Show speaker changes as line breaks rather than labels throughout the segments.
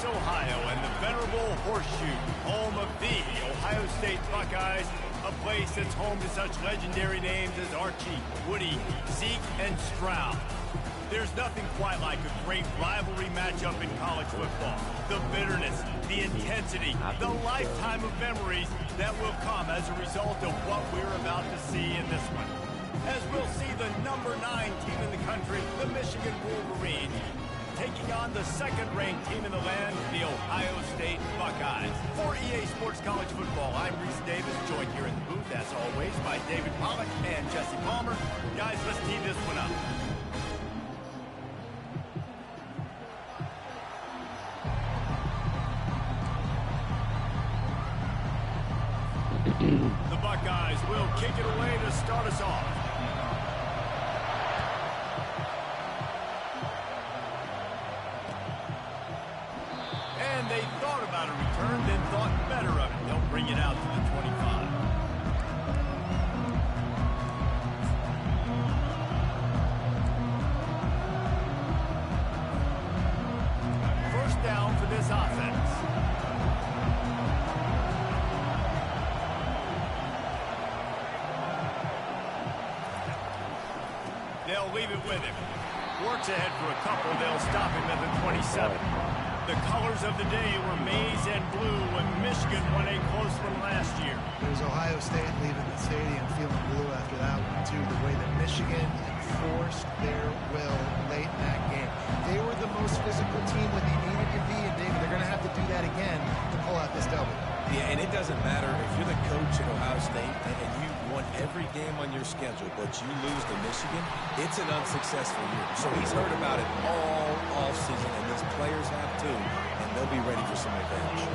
Ohio, and the venerable Horseshoe, home of the Ohio State Buckeyes, a place that's home to such legendary names as Archie, Woody, Zeke, and Stroud. There's nothing quite like a great rivalry matchup in college football. The bitterness, the intensity, the lifetime of memories that will come as a result of what we're about to see in this one. As we'll see the number 9 team in the country, the Michigan Wolverines, taking on the second-ranked team in the land, the Ohio State Buckeyes. For EA Sports College Football, I'm Reese Davis, joined here in the booth, as always, by David Pollack and Jesse Palmer. Guys, let's tee this one up. The Buckeyes will kick it away to start us off. And they thought about a return, then thought better of it. They'll bring it out to the 25. First down for this offense. They'll leave it with him. Works ahead for a couple. They'll stop him at the 27. The colors of the day were maize and blue when Michigan won a close one last year.
It was Ohio State leaving the stadium feeling blue after that one, too. The way that Michigan enforced their will late in that game. They were the most physical team when they needed to be, and David, they're going to have to do that again to pull out this W.
Yeah, and it doesn't matter if you're the coach at Ohio State and you won every game on your schedule, but you lose to Michigan, it's an unsuccessful year. So he's heard about it all offseason, and these players have too, and they'll be ready for some revenge.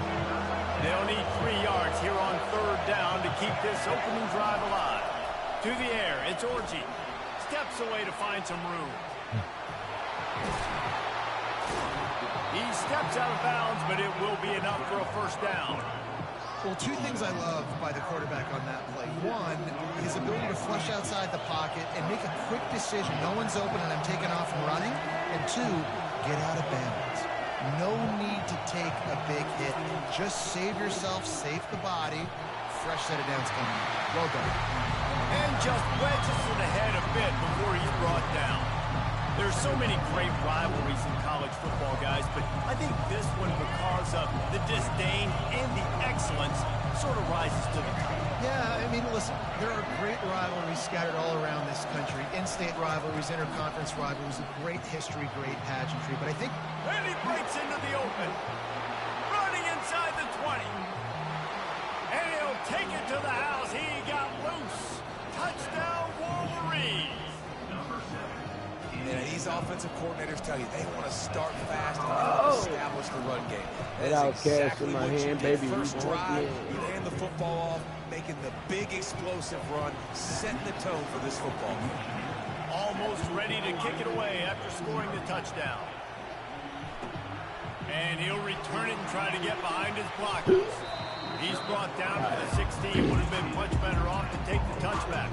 They'll need 3 yards here on third down to keep this opening drive alive. To the air, it's Orji. Steps away to find some room. He steps out of bounds, but it will be enough for a first down.
Well, 2 things I love by the quarterback on that play. 1, his ability to flush outside the pocket and make a quick decision. No one's open and I'm taking off and running. And 2, get out of bounds. No need to take a big hit. Just save yourself, save the body. Fresh set of downs coming. Well done.
And just wedges it ahead a bit before he's brought down. There's so many great rivalries in college football, guys, but I think this one, because of the disdain and the excellence, sort of rises to the top.
Yeah, I mean, listen, there are great rivalries scattered all around this country. In-state rivalries, interconference rivalries, great history, great pageantry, but I think...
And he breaks into the open. Running inside the 20. And he'll take it to the house. He got loose. Touchdown, Wolverines.
Yeah, these offensive coordinators tell you they want to start fast and establish the run game. That's exactly what you did. First drive, you hand the football off, making the big explosive run, setting the tone for this football game.
Almost ready to kick it away after scoring the touchdown. And he'll return it and try to get behind his blockers. He's brought down to the 16. Would have been much better off to take the touchback.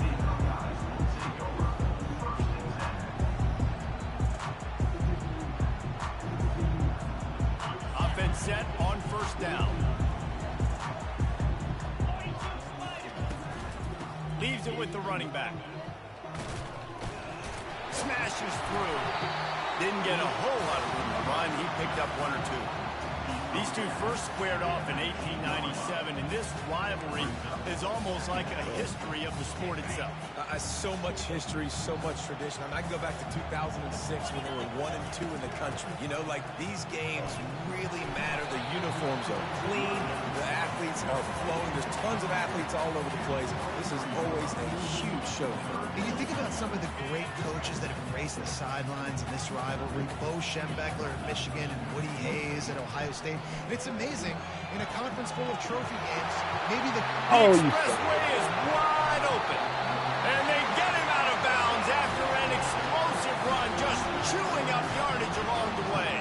Offense set on first down. Leaves it with the running back. Smashes through. Didn't get a whole lot of room to run. He picked up 1 or 2. These two first squared off in 1897, and this rivalry is almost like a history of the sport itself.
So much history, so much tradition. I mean, I can go back to 2006 when they were 1 and 2 in the country. You know, like, these games really matter. The uniforms are clean. The athletes are flowing. There's tons of athletes all over the place. This is always a huge show.
And you think about some of the great coaches that have graced the sidelines in this rivalry. Bo Schembechler at Michigan and Woody Hayes at Ohio State. And it's amazing, in a conference full of trophy games, maybe the
expressway is wide open. And they get him out of bounds after an explosive run, just chewing up yardage along the way.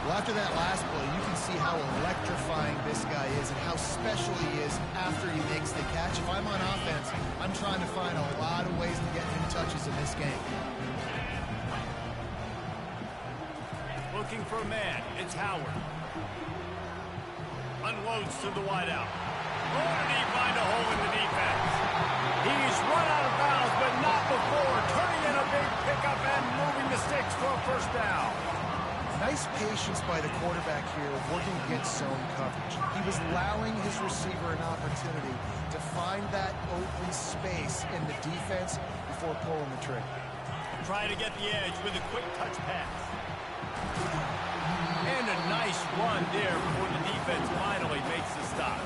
Well, after that last play, you can see how electrifying this guy is and how special he is after he makes the catch. If I'm on offense, I'm trying to find a lot of ways to get him touches in this game.
Looking for a man. It's Howard. Unloads to the wideout. Oh, did he find a hole in the defense? He's run out of bounds, but not before turning in a big pickup and moving the sticks for a first down.
Nice patience by the quarterback here working against zone coverage. He was allowing his receiver an opportunity to find that open space in the defense before pulling the trigger.
Trying to get the edge with a quick touch pass. And a nice run there before the defense finally makes the stop.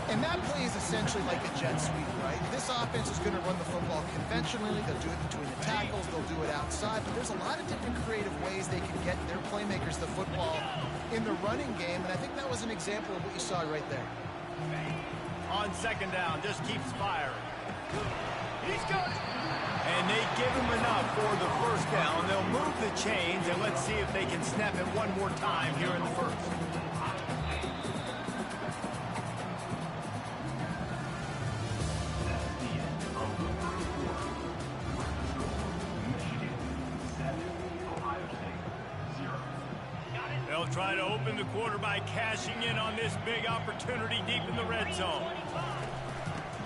And that play is essentially like a jet sweep, right? This offense is going to run the football conventionally. They'll do it between the tackles. They'll do it outside. But there's a lot of different creative ways they can get their playmakers the football in the running game. And I think that was an example of what you saw right there.
On second down, just keeps firing. He's got it. And they give him enough for the first down. They'll move the chains, and let's see if they can snap it one more time here in the first. They'll try to open the quarter by cashing in on this big opportunity deep in the red zone.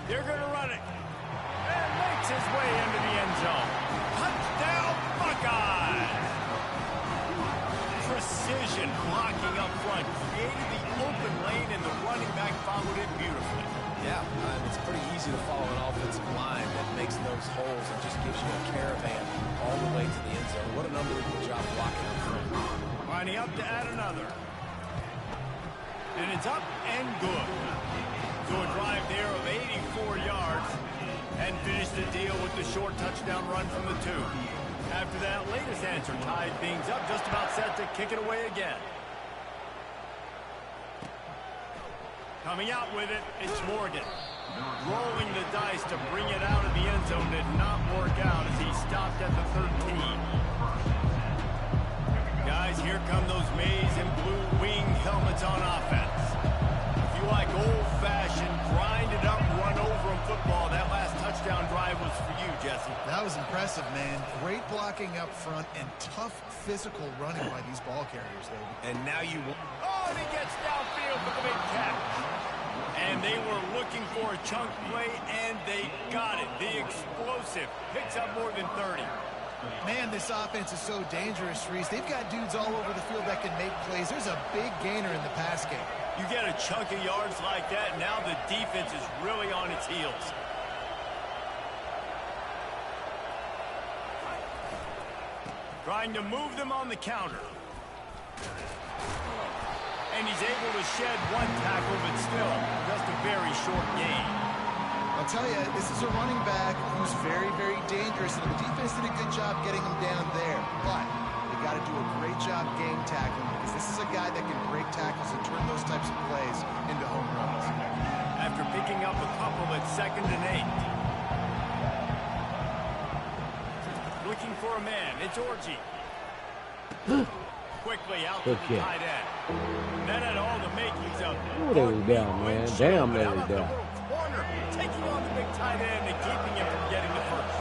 They're going to run it. And makes his way into the end zone. Touchdown, Buckeyes! Precision blocking up front. Created the open lane, and the running back followed it beautifully.
Yeah, it's pretty easy to follow an offensive line that makes those holes and just gives you a caravan all the way to the end zone. What an unbelievable job blocking up front.
Lining up to add another. And it's up and good. So a drive there of 84 yards. And finish the deal with the short touchdown run from the 2. After that latest answer tied things up, just about set to kick it away again. Coming out with it, it's Morgan. Rolling the dice to bring it out of the end zone did not work out as he stopped at the 13. Guys, here come those maize and blue wing helmets on offense. If you like old-fashioned, grinded up, run over in football, that last touchdown drive was for you, Jesse.
That was impressive, man. Great blocking up front and tough physical running by these ball carriers, David.
And now you...
Oh, and he gets downfield with the big catch. And they were looking for a chunk play, and they got it. The explosive picks up more than 30.
Man, this offense is so dangerous, Reese. They've got dudes all over the field that can make plays. There's a big gainer in the pass game.
You get a chunk of yards like that, now the defense is really on its heels. Trying to move them on the counter. And he's able to shed one tackle, but still just a very short gain.
I'll tell you, this is a running back who's very, very dangerous, and the defense did a good job getting him down there. But they got to do a great job game tackling, because this is a guy that can break tackles and turn those types of plays into home runs.
After picking up a couple at 2nd and 8. Looking for a man. It's Orji. Quickly out to the tight end. That had all the makings of...
Ooh, they was down, man. Damn, they was down.
Corner, taking on the big tight end and keeping him from getting the first.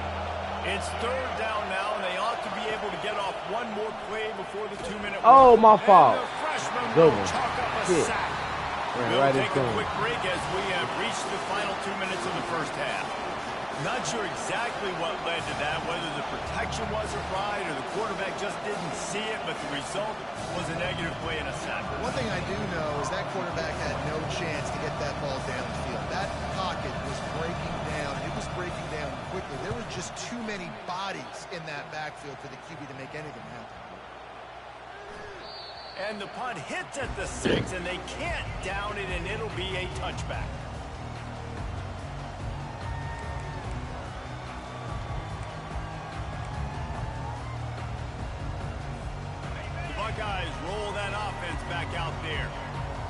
It's 3rd down now, and they ought to be able to get off one more play before the 2-minute...
Oh, my fault.
Good one. Chalk up a sack. We'll
right
take a quick break as we have reached the final 2 minutes of the first half. Not sure exactly what led to that, whether the protection wasn't right or the quarterback just didn't see it, but the result was a negative play and a sack.
One thing I do know is that quarterback had no chance to get that ball downfield. That pocket was breaking down. It was breaking down quickly. There were just too many bodies in that backfield for the QB to make anything happen.
And the punt hits at the 6, and they can't down it, and it'll be a touchback. Buckeyes roll that offense back out there.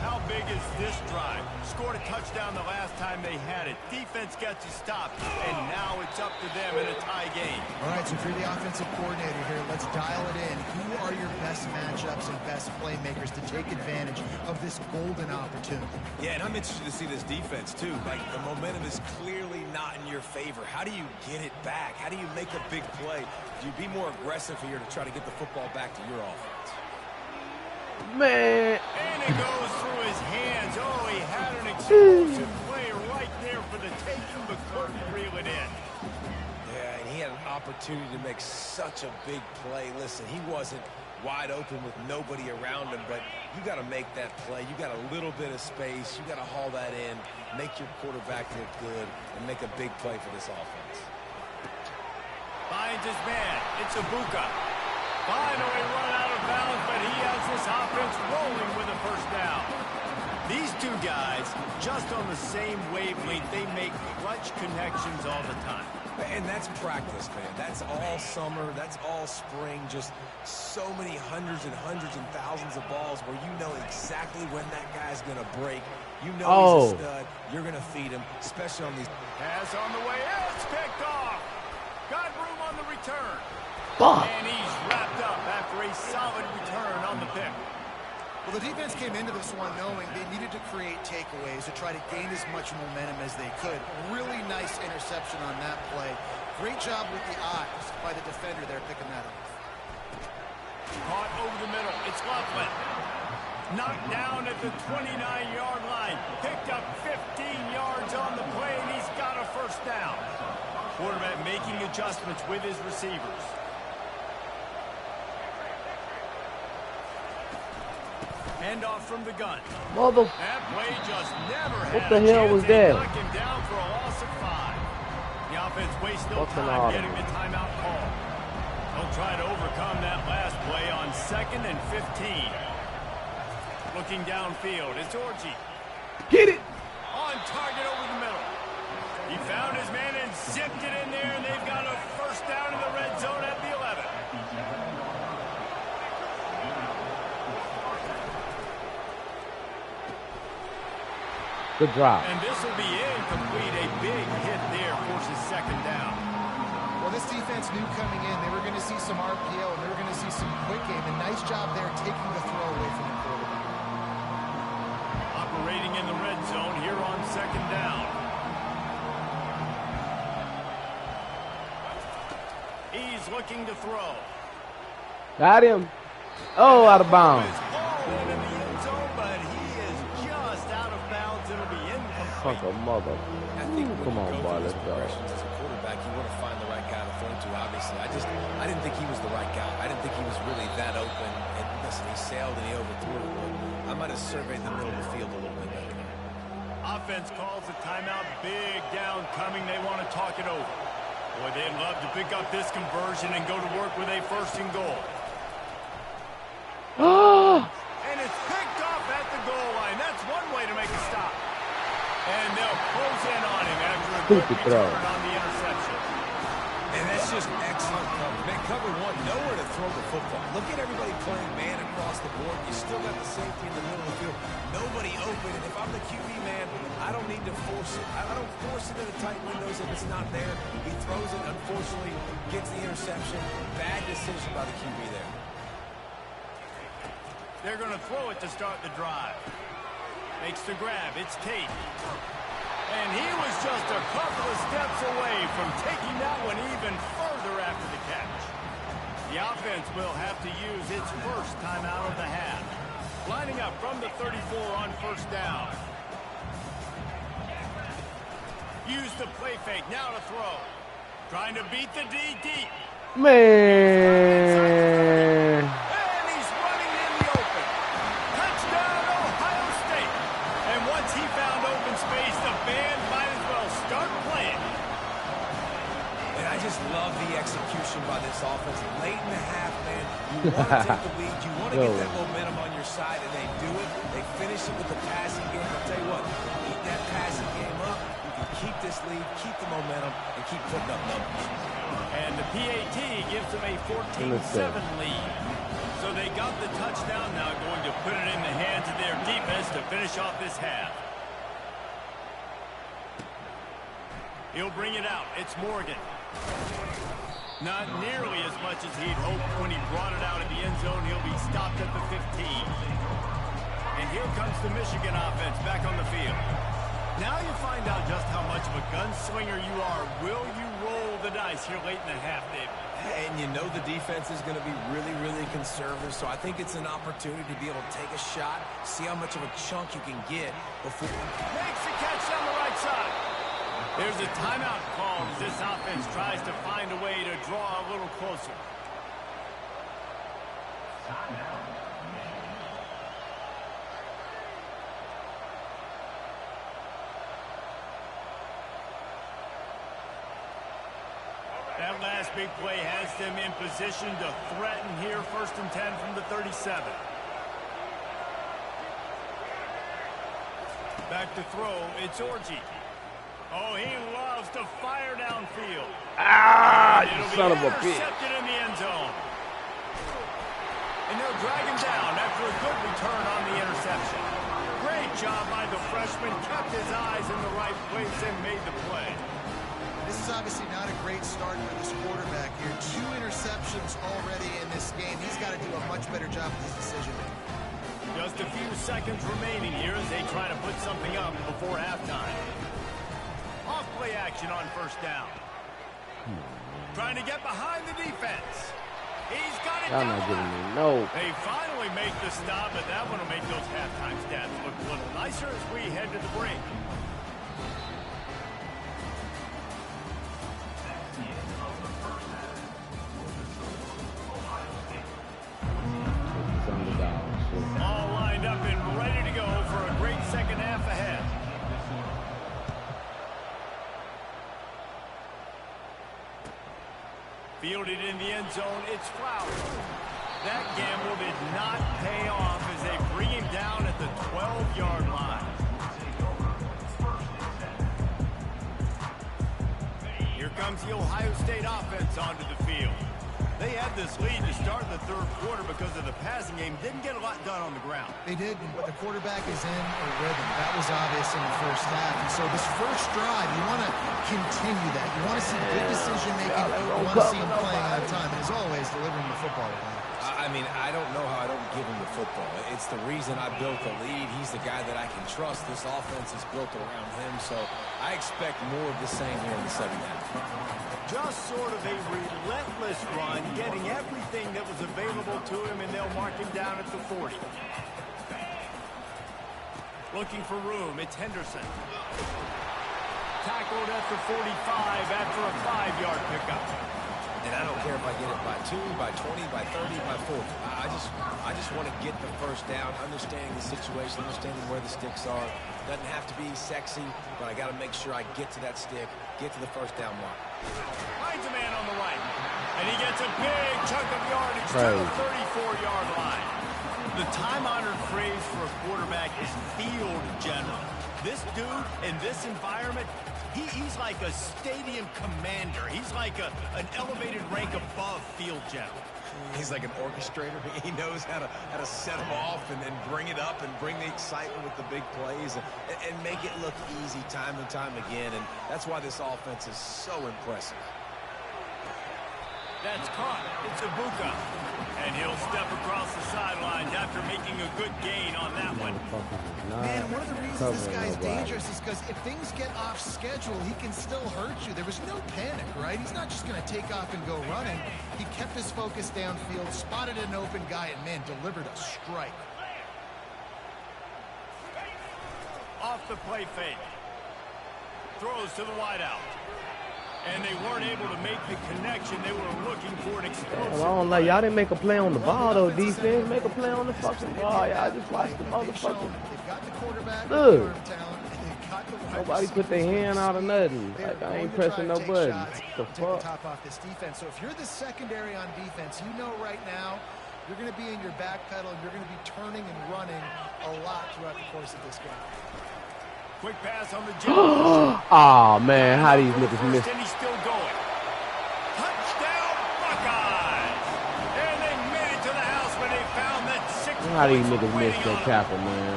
How big is this drive? Scored a touchdown the last time they had it. Defense gets a stop, and now it's up to them in a tie game.
All right, so if you're the offensive coordinator here, let's dial it in. Who are your best matchups and best playmakers to take advantage of this golden opportunity?
Yeah, and I'm interested to see this defense, too. Like, the momentum is clearly not in your favor. How do you get it back? How do you make a big play? Do you be more aggressive here to try to get the football back to your offense?
Man.
And
opportunity to make such a big play. Listen, he wasn't wide open with nobody around him, but you got to make that play. You got a little bit of space. You got to haul that in, make your quarterback look good, and make a big play for this offense.
Finds his man. It's Ibuka. Finally run out of bounds, but he has this offense rolling with a first down. These two guys, just on the same wavelength, they make clutch connections all the time.
And that's practice, man. That's all summer. That's all spring. Just so many hundreds and thousands of balls where you know exactly when that guy's going to break. You know he's a stud. You're going to feed him, especially on these.
Pass on the way. It's picked off. Got room on the return. And he's wrapped up after a solid return on the pick.
Well, the defense came into this one knowing they needed to create takeaways to try to gain as much momentum as they could. Really nice interception on that play. Great job with the eyes by the defender there picking that up.
Caught over the middle. It's Loveland. Knocked down at the 29-yard line. Picked up 15 yards on the play, and he's got a first down. Quarterback making adjustments with his receivers. Handoff from the gun.
Mother.
That play just never had
What the hell was that?
Knock him down for a loss of 5. The offense wastes no time getting the timeout call. They'll try to overcome that last play on 2nd and 15. Looking downfield, it's Orji.
Get it.
On target over the middle. He found his man and zipped it in there, and they've got a first down in the red zone at the 11.
Good drop.
And this will be incomplete. A big hit there forces 2nd down.
Well, this defense knew coming in they were going to see some RPO and they were going to see some quick game. And nice job there taking the throw away from the quarterback.
Operating in the red zone here on 2nd down. He's looking to throw.
Got him. Oh, out of bounds. Fuck a mother.
I think
Come on, boy, let's go.
As a quarterback, you want to find the right guy to throw to, obviously. I didn't think he was the right guy. I didn't think he was really that open. And listen, he sailed and he overthrew it. I might have surveyed the middle of the field a little bit better there.
Offense calls a timeout. Big down coming. They want to talk it over. Boy, they'd love to pick up this conversion and go to work with a 1st and goal. And it's picked off at the goal line. That's one way to make a stop. And they'll close in on him after a good return on the interception.
And that's just excellent cover. Man, cover 1, nowhere to throw the football. Look at everybody playing man across the board. You still got the safety in the middle of the field. Nobody open. And if I'm the QB man, I don't need to force it. I don't force it into tight windows if it's not there. He throws it, unfortunately, gets the interception. Bad decision by the QB there.
They're going to throw it to start the drive. Makes the grab. It's Tate. And he was just a couple of steps away from taking that one even further after the catch. The offense will have to use its first timeout of the half. Lining up from the 34 on 1st down. Use the play fake. Now to throw. Trying to beat the D deep.
Man.
He found open space. The band might as well start playing.
And I just love the execution by this offense. Late in the half, man, you want to take the lead. You want to get that momentum on your side, and they do it. They finish it with the passing game. I'll tell you what, keep that passing game up. You can keep this lead, keep the momentum, and keep putting up numbers.
And the PAT gives them a 14-7 lead. So they got the touchdown, now going to put it in the hands of their defense to finish off this half. He'll bring it out. It's Morgan. Not nearly as much as he'd hoped when he brought it out at the end zone. He'll be stopped at the 15. And here comes the Michigan offense back on the field. Now you find out just how much of a gunslinger you are. Will you roll the dice here late in the half, David?
And you know the defense is going to be really, really conservative, so I think it's an opportunity to be able to take a shot, see how much of a chunk you can get before.
Makes the catch on the right side. There's a timeout called as this offense tries to find a way to draw a little closer. That last big play has them in position to threaten here, 1st and 10 from the 37. Back to throw, it's Orji. Oh, he loves to fire downfield.
Ah, you son of a bitch.
Intercepted in the end zone. And they'll drag him down after a good return on the interception. Great job by the freshman, kept his eyes in the right place and made the play.
This is obviously not a great start for this quarterback here. 2 interceptions already in this game. He's got to do a much better job with his decision-making.
Just a few seconds remaining here as they try to put something up before halftime. Off play action on 1st down. Trying to get behind the defense. He's got it down.
I'm not giving me no.
They finally make the stop, but that one will make those halftime stats look a little nicer as we head to the break. All lined up and ready to go for a great second half ahead. Fielded in the end zone, it's Flowers. That gamble did not pay off as they bring him down at the 12-yard line. Here comes the Ohio State offense onto the field. They had this lead to start the 3rd quarter because of the passing game. Didn't get a lot done on the ground.
They did, but the quarterback is in a rhythm. That was obvious in the 1st half. And so this first drive, you want to continue that. You want to see good decision-making. You want to see him playing on time. And as always, delivering the football.
I mean, I don't know how I don't give him the football. It's the reason I built the lead. He's the guy that I can trust. This offense is built around him, so I expect more of the same here in the second half.
Just sort of a relentless run, getting everything that was available to him, and they'll mark him down at the 40. Looking for room, it's Henderson. Tackled at the 45 after a 5-yard pickup.
And I don't care if I get it by 2, by 20, by 30, by 40. I just want to get the 1st down, understanding the situation, understanding where the sticks are. Doesn't have to be sexy, but I got to make sure I get to that stick, get to the 1st down mark.
Finds a man on the right, and he gets a big chunk of yardage to the 34-yard line. The time-honored phrase for a quarterback is field general. This dude in this environment, he's like a stadium commander. He's like an elevated rank above field general.
He's like an orchestrator. He knows how to set them off and bring it up and bring the excitement with the big plays and make it look easy time and time again. And that's why this offense is so impressive.
That's caught. It's Ibuka. And he'll step across the sidelines after making a good gain on that one.
Man, one of the reasons this guy's dangerous is because if things get off schedule, he can still hurt you. There was no panic, right? He's not just going to take off and go running. He kept his focus downfield, spotted an open guy, and, man, delivered a strike.
Off the play fake. Throws to the wideout. And they weren't able to make the connection. They were looking for an explosive.
Well, I don't like y'all didn't make a play on the ball though. Defense make a play on the fucking ball. Y'all just watch the motherfucker.
They've got the quarterback.
Look.
The
nobody put their hand out of nothing. Like I ain't pressing no button. The fuck?
Top off this defense. So if you're the secondary on defense, you know right now you're going to be in your back pedal and you're going to be turning and running a lot throughout the course of this game.
Quick pass on the
oh man, how these niggas missed?
And he's still going. Touchdown Buckeyes! And they made it to the house when they found that 6
How these niggas missed that tackle, man?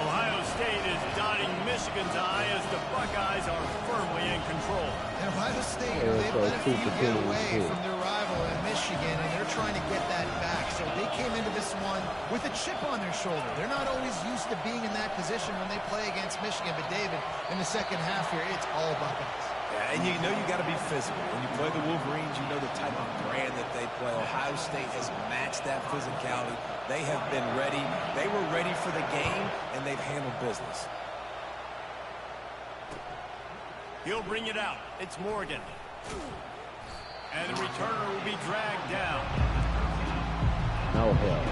Ohio State is dotting Michigan's eye as the Buckeyes are firmly in control.
And Ohio State, they've let a few get away from their rival in Michigan, and they're trying to get that back. So they came into this one with a chip on their shoulder. They're not always used to being in that position when they play against Michigan. But, David, in the second half here, it's all Buckeyes.
Yeah, and you know you got to be physical. When you play the Wolverines, you know the type of brand that they play. Ohio State has matched that physicality. They have been ready. They were ready for the game, and they've handled business.
He'll bring it out. It's Morgan. And the returner will be dragged down.
No hell.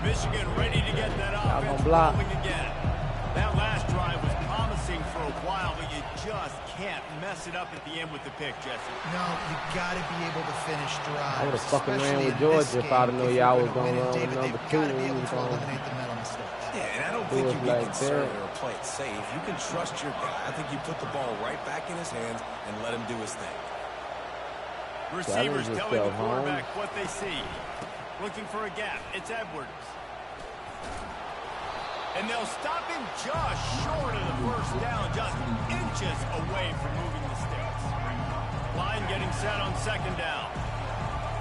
Michigan ready to get that offense rolling again. That last drive was promising for a while, but you just can't mess it up at the end with the pick, Jesse.
No, you got to be able to finish drives.
I would have fucking ran with Georgia if I'd have known y'all was going to run with number 2.
Got to be able to eliminate the mental mistakes.
Yeah, and I don't think you get conservative or play it safe. You can trust your guy. I think you put the ball right back in his hands and let him do his thing.
Receivers telling the quarterback what they see. Looking for a gap. It's Edwards. And they'll stop him just short of the first down, just inches away from moving the sticks. Line getting set on second down.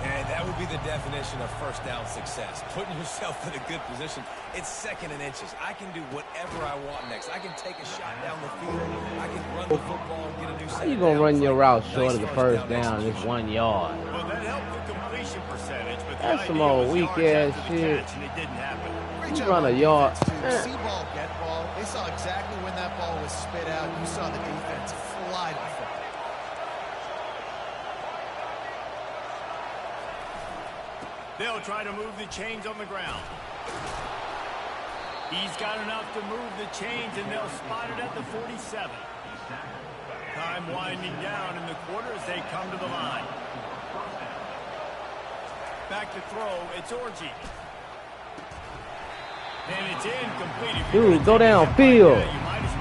And that would be the definition of first down success. Putting yourself in a good position. It's second and inches. I can do whatever I want next. I can take a shot down the field. I can run the football and get a new set.
How you going to run your route short of the first down? It's 1 yard.
Well, that helped the completion percentage, but
that's some old weak-ass shit.
It didn't happen.
You run a yard.
See ball, get ball. They saw exactly when that ball was spit out. You saw the defense fly to the front.
They'll try to move the chains on the ground. He's got enough to move the chains, and they'll spot it at the 47. Time winding down in the quarter as they come to the line. Back to throw, it's Orji. And it's incomplete.
Dude, go downfield.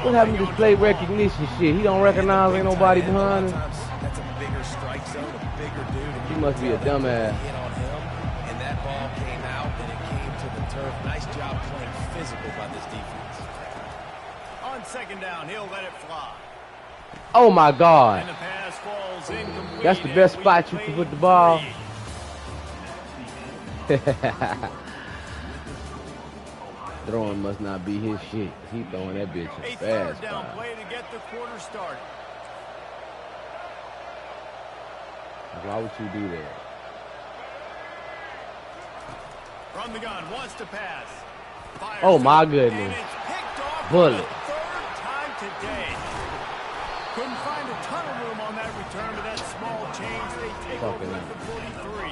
What happened to this play recognition shit? He don't recognize ain't nobody behind him.
That's a bigger strike zone, a bigger dude.
He must be a dumbass.
Hit on him, and that ball came out, and it came to the turf. Nice job playing physical by this defense.
On second down, he'll let it fly.
Oh my God.
And the pass falls incomplete.
That's the best spot you can put the ball. Throwing must not be his shit. He throwing that bitch in
a
fast.
Third down play to get the quarter started.
Why would you do that?
From the gun, wants to pass. Fires
oh my
it,
goodness.
and it's picked off
Bullet.
for the third time today. Couldn't find a ton of room on that return, but that small change, they take over at the 43.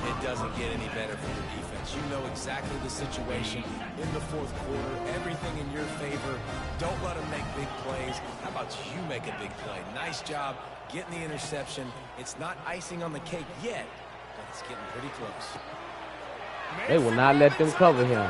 It doesn't get any better for the defense. You know exactly the situation in the fourth quarter. Everything in your favor. Don't let them make big plays. How about you make a big play? Nice job getting the interception. It's not icing on the cake yet, but it's getting pretty close.
They will not let them cover him.